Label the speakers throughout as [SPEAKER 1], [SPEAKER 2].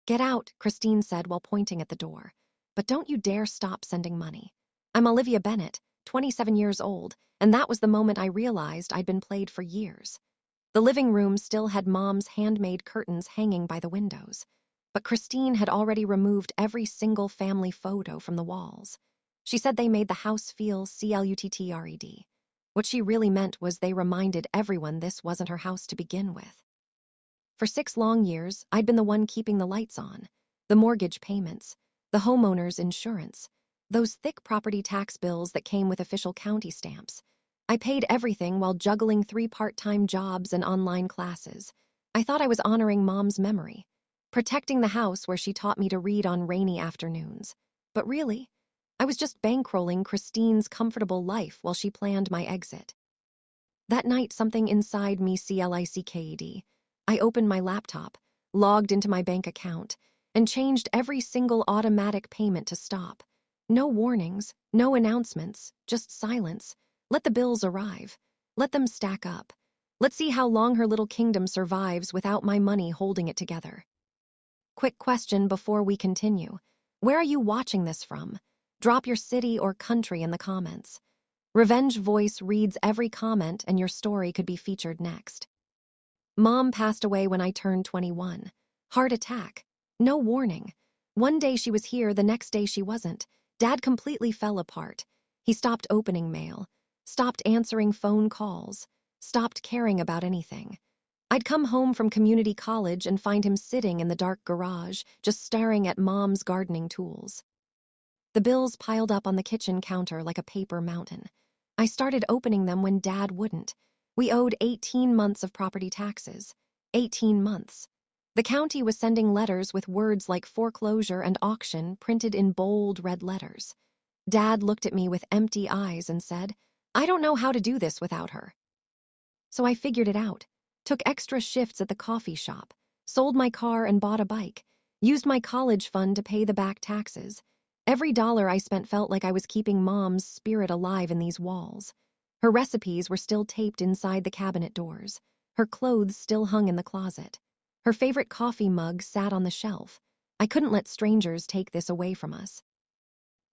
[SPEAKER 1] "Get out," Christine said while pointing at the door. "But don't you dare stop sending money. I'm Olivia Bennett, 27 years old, and that was the moment I realized I'd been played for years. The living room still had Mom's handmade curtains hanging by the windows, but Christine had already removed every single family photo from the walls. She said they made the house feel cluttered. What she really meant was they reminded everyone this wasn't her house to begin with. For 6 long years, I'd been the one keeping the lights on, the mortgage payments, the homeowner's insurance, those thick property tax bills that came with official county stamps. I paid everything while juggling 3 part-time jobs and online classes. I thought I was honoring Mom's memory, protecting the house where she taught me to read on rainy afternoons. But really, I was just bankrolling Christine's comfortable life while she planned my exit. That night, something inside me clicked. I opened my laptop, logged into my bank account, and changed every single automatic payment to stop. No warnings, no announcements, just silence. Let the bills arrive. Let them stack up. Let's see how long her little kingdom survives without my money holding it together. Quick question before we continue. Where are you watching this from? Drop your city or country in the comments. Revenge Voice reads every comment and your story could be featured next. Mom passed away when I turned 21. Heart attack. No warning. One day she was here, the next day she wasn't. Dad completely fell apart. He stopped opening mail, stopped answering phone calls, stopped caring about anything. I'd come home from community college and find him sitting in the dark garage, just staring at Mom's gardening tools. The bills piled up on the kitchen counter like a paper mountain. I started opening them when Dad wouldn't. We owed 18 months of property taxes. 18 months. The county was sending letters with words like foreclosure and auction printed in bold red letters. Dad looked at me with empty eyes and said, "I don't know how to do this without her." So I figured it out. Took extra shifts at the coffee shop, sold my car and bought a bike, used my college fund to pay the back taxes. Every dollar I spent felt like I was keeping Mom's spirit alive in these walls. Her recipes were still taped inside the cabinet doors. Her clothes still hung in the closet. Her favorite coffee mug sat on the shelf. I couldn't let strangers take this away from us.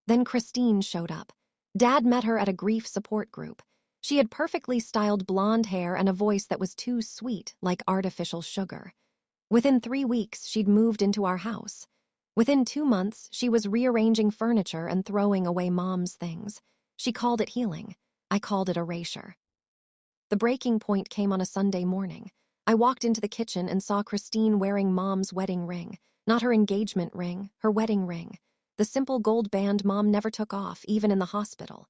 [SPEAKER 1] Then Christine showed up. Dad met her at a grief support group. She had perfectly styled blonde hair and a voice that was too sweet, like artificial sugar. Within 3 weeks, she'd moved into our house. Within 2 months, she was rearranging furniture and throwing away Mom's things. She called it healing. I called it erasure. The breaking point came on a Sunday morning. I walked into the kitchen and saw Christine wearing Mom's wedding ring. Not her engagement ring, her wedding ring. The simple gold band Mom never took off, even in the hospital.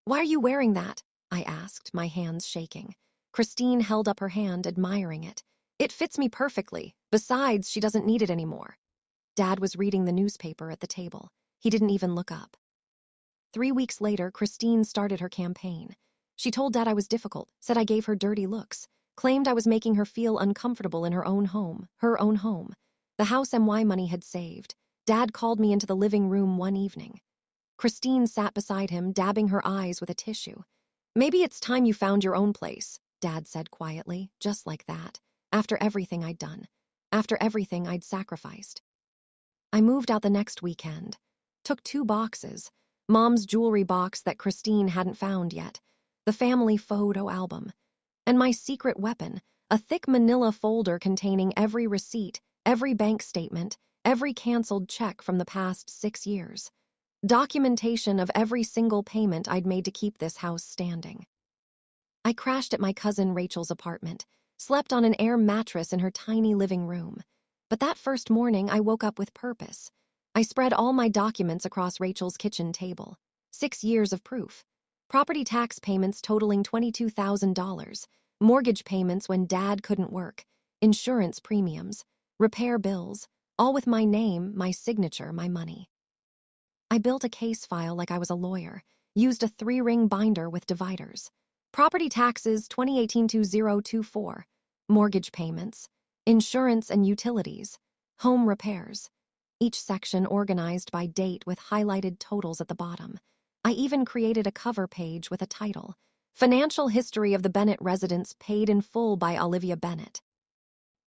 [SPEAKER 1] "Why are you wearing that?" I asked, my hands shaking. Christine held up her hand, admiring it. "It fits me perfectly. Besides, she doesn't need it anymore." Dad was reading the newspaper at the table. He didn't even look up. 3 weeks later, Christine started her campaign. She told Dad I was difficult, said I gave her dirty looks, claimed I was making her feel uncomfortable in her own home, the house MY money had saved. Dad called me into the living room one evening. Christine sat beside him, dabbing her eyes with a tissue. "Maybe it's time you found your own place," Dad said quietly, just like that, after everything I'd done, after everything I'd sacrificed. I moved out the next weekend. Took 2 boxes. Mom's jewelry box that Christine hadn't found yet, the family photo album, and my secret weapon, a thick manila folder containing every receipt, every bank statement, every canceled check from the past 6 years. Documentation of every single payment I'd made to keep this house standing. I crashed at my cousin Rachel's apartment, slept on an air mattress in her tiny living room. But that first morning, I woke up with purpose. I spread all my documents across Rachel's kitchen table. 6 years of proof. Property tax payments totaling $22,000. Mortgage payments when Dad couldn't work. Insurance premiums. Repair bills. All with my name, my signature, my money. I built a case file like I was a lawyer. Used a 3-ring binder with dividers. Property taxes 2018-2024. Mortgage payments. Insurance and utilities. Home repairs. Each section organized by date with highlighted totals at the bottom. I even created a cover page with a title, "Financial History of the Bennett Residence Paid in Full by Olivia Bennett."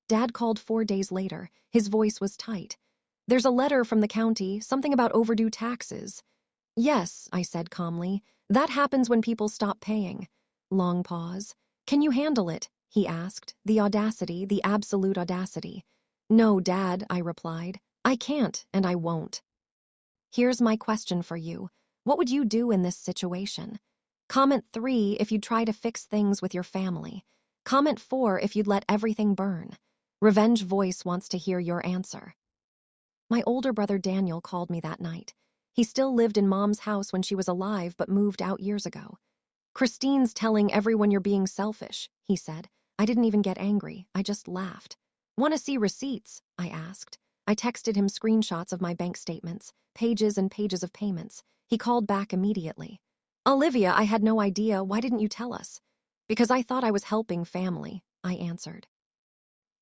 [SPEAKER 1] Dad called 4 days later. His voice was tight. There's a letter from the county, something about overdue taxes. Yes, I said calmly. That happens when people stop paying. Long pause. Can you handle it? He asked. The audacity, the absolute audacity. No, Dad, I replied. I can't, and I won't. Here's my question for you. What would you do in this situation? Comment 3 if you'd try to fix things with your family. Comment 4 if you'd let everything burn. Revenge Voice wants to hear your answer. My older brother Daniel called me that night. He still lived in Mom's house when she was alive but moved out years ago. Christine's telling everyone you're being selfish, he said. I didn't even get angry. I just laughed. Want to see receipts? I asked. I texted him screenshots of my bank statements, pages and pages of payments. He called back immediately. Olivia, I had no idea. Why didn't you tell us? Because I thought I was helping family, I answered.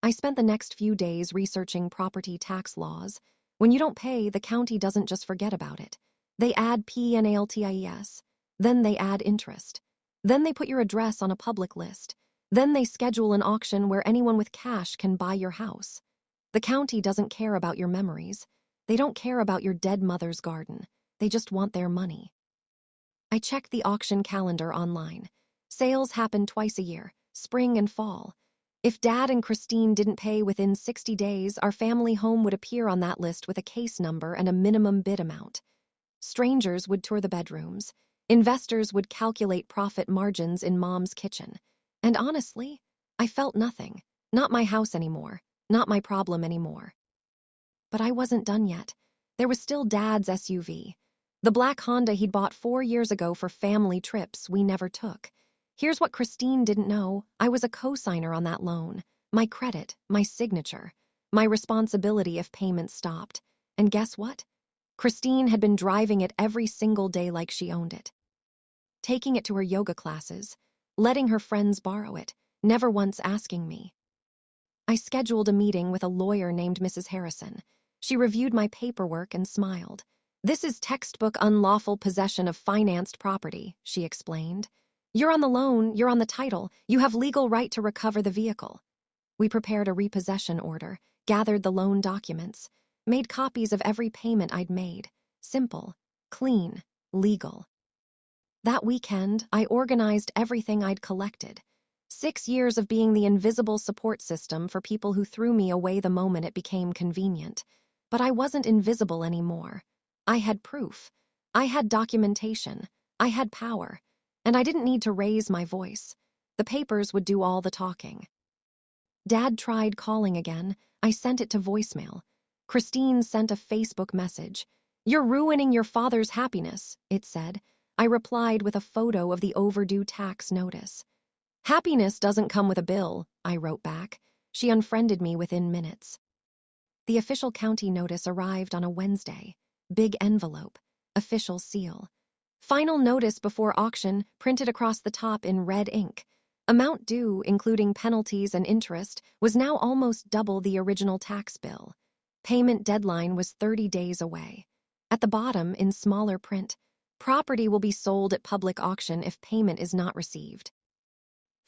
[SPEAKER 1] I spent the next few days researching property tax laws. When you don't pay, the county doesn't just forget about it. They add penalties. Then they add interest. Then they put your address on a public list. Then they schedule an auction where anyone with cash can buy your house. The county doesn't care about your memories. They don't care about your dead mother's garden. They just want their money. I checked the auction calendar online. Sales happen twice a year, spring and fall. If Dad and Christine didn't pay within 60 days, our family home would appear on that list with a case number and a minimum bid amount. Strangers would tour the bedrooms. Investors would calculate profit margins in Mom's kitchen. And honestly, I felt nothing. Not my house anymore. Not my problem anymore. But I wasn't done yet. There was still Dad's SUV. The black Honda he'd bought 4 years ago for family trips we never took. Here's what Christine didn't know. I was a co-signer on that loan. My credit, my signature, my responsibility if payments stopped. And guess what? Christine had been driving it every single day like she owned it. Taking it to her yoga classes, letting her friends borrow it, never once asking me. I scheduled a meeting with a lawyer named Mrs. Harrison. She reviewed my paperwork and smiled. This is textbook unlawful possession of financed property, she explained. You're on the loan, you're on the title, you have legal right to recover the vehicle. We prepared a repossession order, gathered the loan documents, made copies of every payment I'd made. Simple, clean, legal. That weekend, I organized everything I'd collected. 6 years of being the invisible support system for people who threw me away the moment it became convenient. But I wasn't invisible anymore. I had proof. I had documentation. I had power. And I didn't need to raise my voice. The papers would do all the talking. Dad tried calling again. I sent it to voicemail. Christine sent a Facebook message. You're ruining your father's happiness, it said. I replied with a photo of the overdue tax notice. Happiness doesn't come with a bill, I wrote back. She unfriended me within minutes. The official county notice arrived on a Wednesday. Big envelope. Official seal. Final notice before auction, printed across the top in red ink. Amount due, including penalties and interest, was now almost double the original tax bill. Payment deadline was 30 days away. At the bottom, in smaller print, property will be sold at public auction if payment is not received.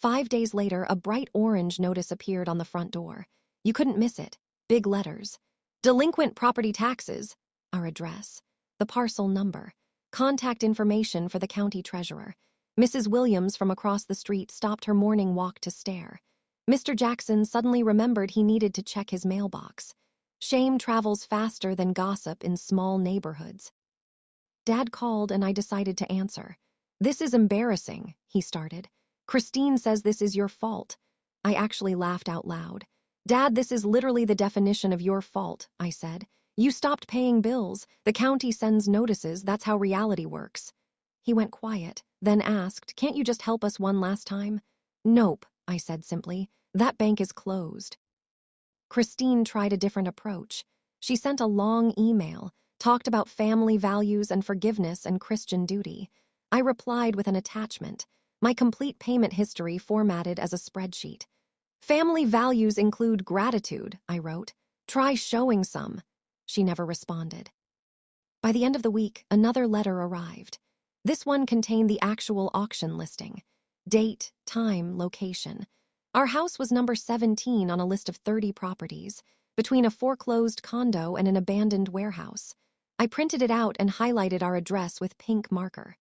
[SPEAKER 1] 5 days later, a bright orange notice appeared on the front door. You couldn't miss it. Big letters. Delinquent property taxes. Our address. The parcel number. Contact information for the county treasurer. Mrs. Williams from across the street stopped her morning walk to stare. Mr. Jackson suddenly remembered he needed to check his mailbox. Shame travels faster than gossip in small neighborhoods. Dad called and I decided to answer. This is embarrassing, he started. Christine says this is your fault. I actually laughed out loud. Dad, this is literally the definition of your fault, I said. You stopped paying bills. The county sends notices. That's how reality works. He went quiet, then asked, can't you just help us one last time? Nope, I said simply. That bank is closed. Christine tried a different approach. She sent a long email, talked about family values and forgiveness and Christian duty. I replied with an attachment, my complete payment history formatted as a spreadsheet. Family values include gratitude, I wrote. Try showing some. She never responded. By the end of the week, another letter arrived. This one contained the actual auction listing. Date, time, location. Our house was number 17 on a list of 30 properties. between a foreclosed condo and an abandoned warehouse. I printed it out and highlighted our address with pink marker.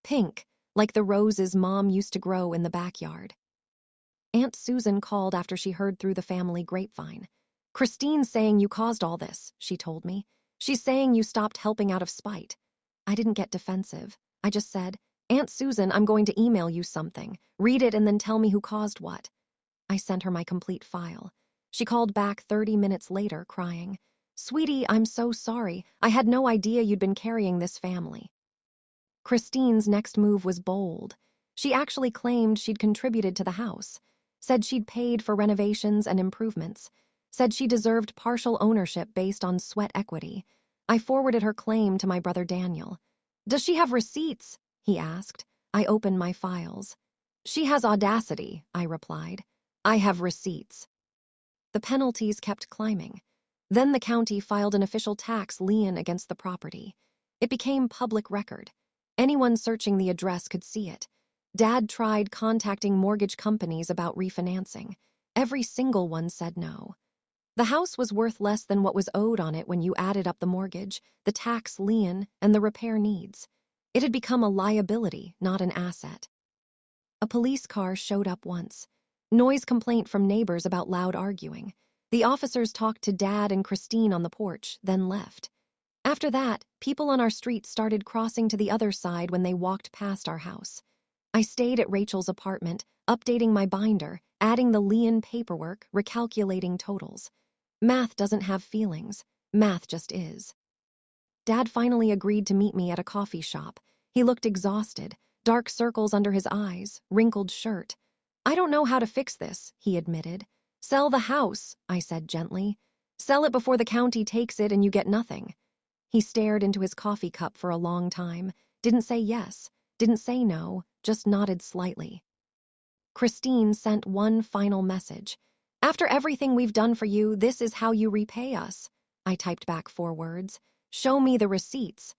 [SPEAKER 1] Pink, like the roses Mom used to grow in the backyard. Aunt Susan called after she heard through the family grapevine. "Christine's saying you caused all this," she told me. "She's saying you stopped helping out of spite." I didn't get defensive. I just said, "Aunt Susan, I'm going to email you something. Read it and then tell me who caused what." I sent her my complete file. She called back 30 minutes later, crying, "Sweetie, I'm so sorry. I had no idea you'd been carrying this family." Christine's next move was bold. She actually claimed she'd contributed to the house, said she'd paid for renovations and improvements, said she deserved partial ownership based on sweat equity. I forwarded her claim to my brother Daniel. "Does she have receipts?" he asked. I opened my files. "She has audacity," I replied. "I have receipts." The penalties kept climbing. Then the county filed an official tax lien against the property. It became public record. Anyone searching the address could see it. Dad tried contacting mortgage companies about refinancing. Every single one said no. The house was worth less than what was owed on it when you added up the mortgage, the tax lien, and the repair needs. It had become a liability, not an asset. A police car showed up once. Noise complaint from neighbors about loud arguing. The officers talked to Dad and Christine on the porch, then left. After that, people on our street started crossing to the other side when they walked past our house. I stayed at Rachel's apartment, updating my binder, adding the lien paperwork, recalculating totals. Math doesn't have feelings. Math just is. Dad finally agreed to meet me at a coffee shop. He looked exhausted, dark circles under his eyes, wrinkled shirt. "I don't know how to fix this," he admitted. "Sell the house," I said gently. "Sell it before the county takes it and you get nothing." He stared into his coffee cup for a long time, didn't say yes, didn't say no, just nodded slightly. Christine sent one final message. "After everything we've done for you, this is how you repay us." I typed back 4 words. "Show me the receipts."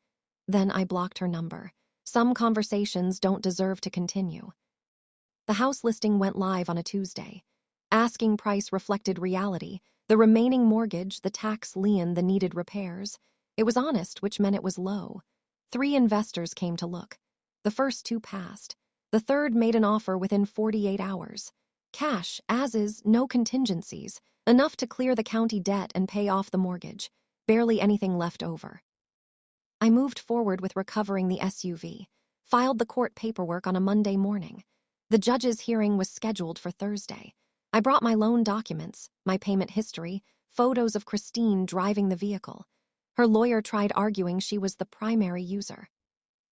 [SPEAKER 1] Then I blocked her number. Some conversations don't deserve to continue. The house listing went live on a Tuesday. Asking price reflected reality. The remaining mortgage, the tax lien, the needed repairs. It was honest, which meant it was low. 3 investors came to look. The first 2 passed. The third made an offer within 48 hours. Cash, as is, no contingencies, enough to clear the county debt and pay off the mortgage. Barely anything left over. I moved forward with recovering the SUV, filed the court paperwork on a Monday morning. The judge's hearing was scheduled for Thursday. I brought my loan documents, my payment history, photos of Christine driving the vehicle. Her lawyer tried arguing she was the primary user.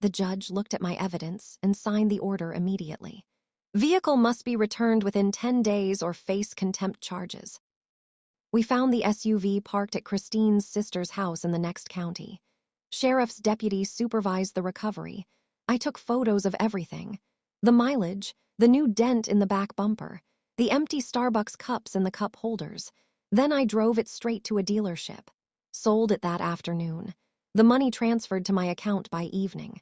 [SPEAKER 1] The judge looked at my evidence and signed the order immediately. "Vehicle must be returned within 10 days or face contempt charges." We found the SUV parked at Christine's sister's house in the next county. Sheriff's deputies supervised the recovery. I took photos of everything. The mileage, the new dent in the back bumper, the empty Starbucks cups and the cup holders. Then I drove it straight to a dealership. Sold it that afternoon. The money transferred to my account by evening.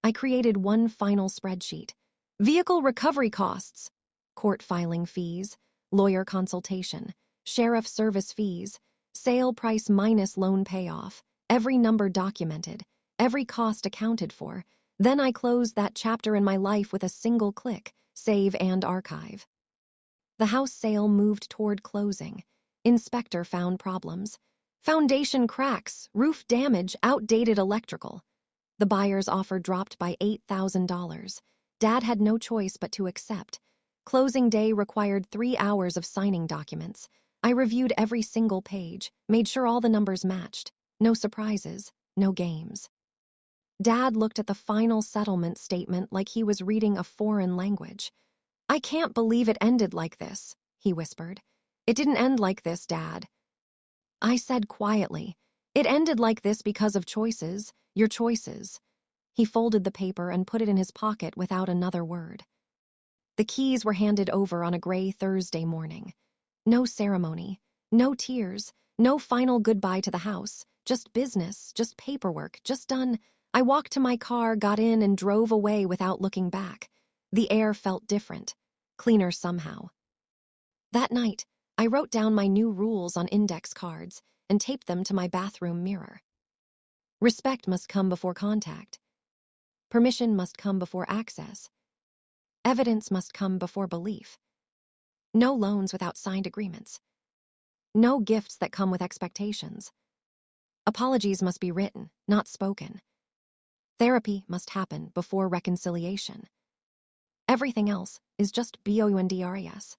[SPEAKER 1] I created one final spreadsheet. Vehicle recovery costs, court filing fees, lawyer consultation, sheriff service fees, sale price minus loan payoff, every number documented, every cost accounted for. Then I closed that chapter in my life with a single click, save and archive. The house sale moved toward closing. Inspector found problems. Foundation cracks, roof damage, outdated electrical. The buyer's offer dropped by $8,000. Dad had no choice but to accept. Closing day required 3 hours of signing documents. I reviewed every single page, made sure all the numbers matched. No surprises, no games. Dad looked at the final settlement statement like he was reading a foreign language. "I can't believe it ended like this," he whispered. "It didn't end like this, Dad." I said quietly, "It ended like this because of choices, your choices." He folded the paper and put it in his pocket without another word. The keys were handed over on a gray Thursday morning. No ceremony, no tears, no final goodbye to the house, just business, just paperwork, just done. I walked to my car, got in, and drove away without looking back. The air felt different, cleaner somehow. That night, I wrote down my new rules on index cards and taped them to my bathroom mirror. Respect must come before contact. Permission must come before access. Evidence must come before belief. No loans without signed agreements. No gifts that come with expectations. Apologies must be written, not spoken. Therapy must happen before reconciliation. Everything else is just boundres.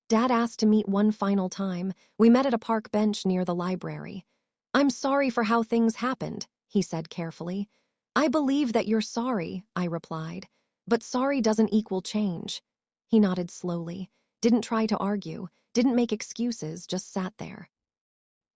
[SPEAKER 1] Dad asked to meet one final time. We met at a park bench near the library. "I'm sorry for how things happened," he said carefully. "I believe that you're sorry," I replied. "But sorry doesn't equal change." He nodded slowly, didn't try to argue, didn't make excuses, just sat there.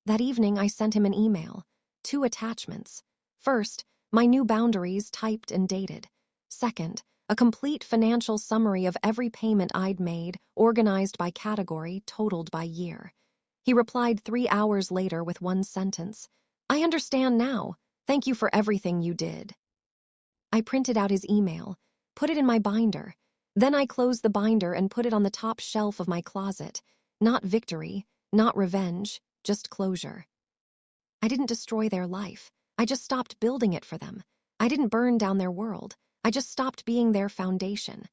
[SPEAKER 1] That evening, I sent him an email. 2 attachments. First, my new boundaries typed and dated. Second, a complete financial summary of every payment I'd made, organized by category, totaled by year. He replied 3 hours later with one sentence. "I understand now. Thank you for everything you did." I printed out his email, put it in my binder. Then I closed the binder and put it on the top shelf of my closet. Not victory, not revenge, just closure. I didn't destroy their life. I just stopped building it for them. I didn't burn down their world. I just stopped being their foundation.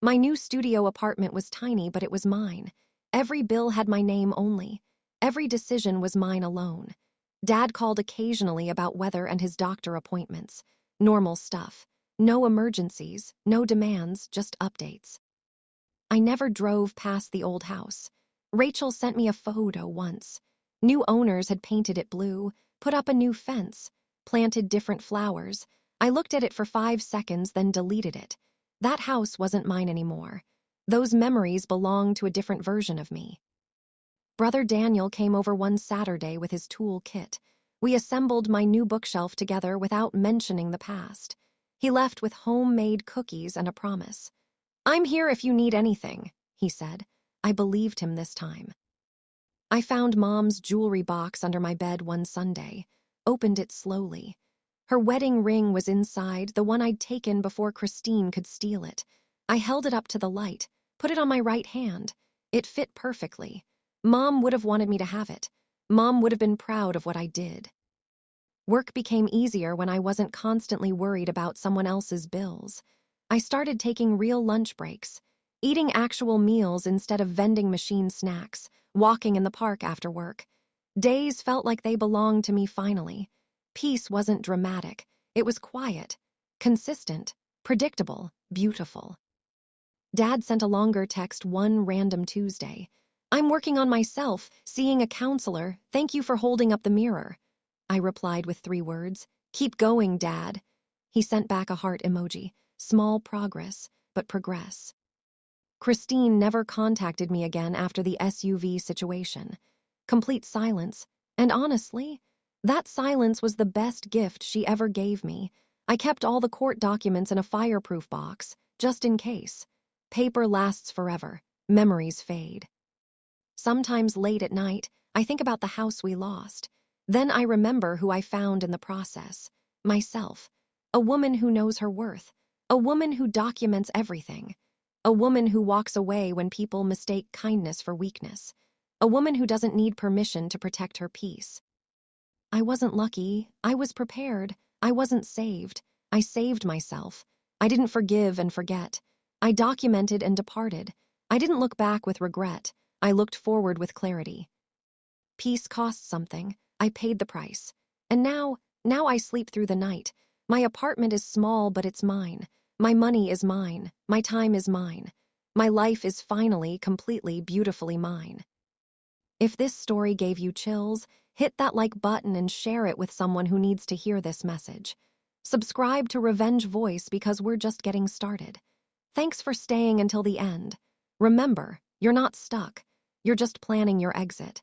[SPEAKER 1] My new studio apartment was tiny, but it was mine. Every bill had my name only. Every decision was mine alone. Dad called occasionally about weather and his doctor appointments. Normal stuff. No emergencies, no demands, just updates. I never drove past the old house. Rachel sent me a photo once. New owners had painted it blue, put up a new fence, planted different flowers. I looked at it for 5 seconds, then deleted it. That house wasn't mine anymore. Those memories belonged to a different version of me. Brother Daniel came over one Saturday with his tool kit. We assembled my new bookshelf together without mentioning the past. He left with homemade cookies and a promise. "I'm here if you need anything," he said. I believed him this time. I found Mom's jewelry box under my bed one Sunday, opened it slowly. Her wedding ring was inside, the one I'd taken before Christine could steal it. I held it up to the light, put it on my right hand. It fit perfectly. Mom would have wanted me to have it. Mom would have been proud of what I did. Work became easier when I wasn't constantly worried about someone else's bills. I started taking real lunch breaks, eating actual meals instead of vending machine snacks, walking in the park after work. Days felt like they belonged to me finally. Peace wasn't dramatic. It was quiet, consistent, predictable, beautiful. Dad sent a longer text one random Tuesday. "I'm working on myself, seeing a counselor. Thank you for holding up the mirror." I replied with 3 words. "Keep going, Dad." He sent back a heart emoji. Small progress, but progress. Christine never contacted me again after the SUV situation. Complete silence. And honestly, that silence was the best gift she ever gave me. I kept all the court documents in a fireproof box, just in case. Paper lasts forever. Memories fade. Sometimes late at night, I think about the house we lost. Then I remember who I found in the process. Myself. A woman who knows her worth. A woman who documents everything. A woman who walks away when people mistake kindness for weakness. A woman who doesn't need permission to protect her peace. I wasn't lucky. I was prepared. I wasn't saved. I saved myself. I didn't forgive and forget. I documented and departed. I didn't look back with regret. I looked forward with clarity. Peace costs something. I paid the price. And now I sleep through the night. My apartment is small, but it's mine. My money is mine. My time is mine. My life is finally, completely, beautifully mine. If this story gave you chills, hit that like button and share it with someone who needs to hear this message. Subscribe to Revenge Voice because we're just getting started. Thanks for staying until the end. Remember, you're not stuck. You're just planning your exit.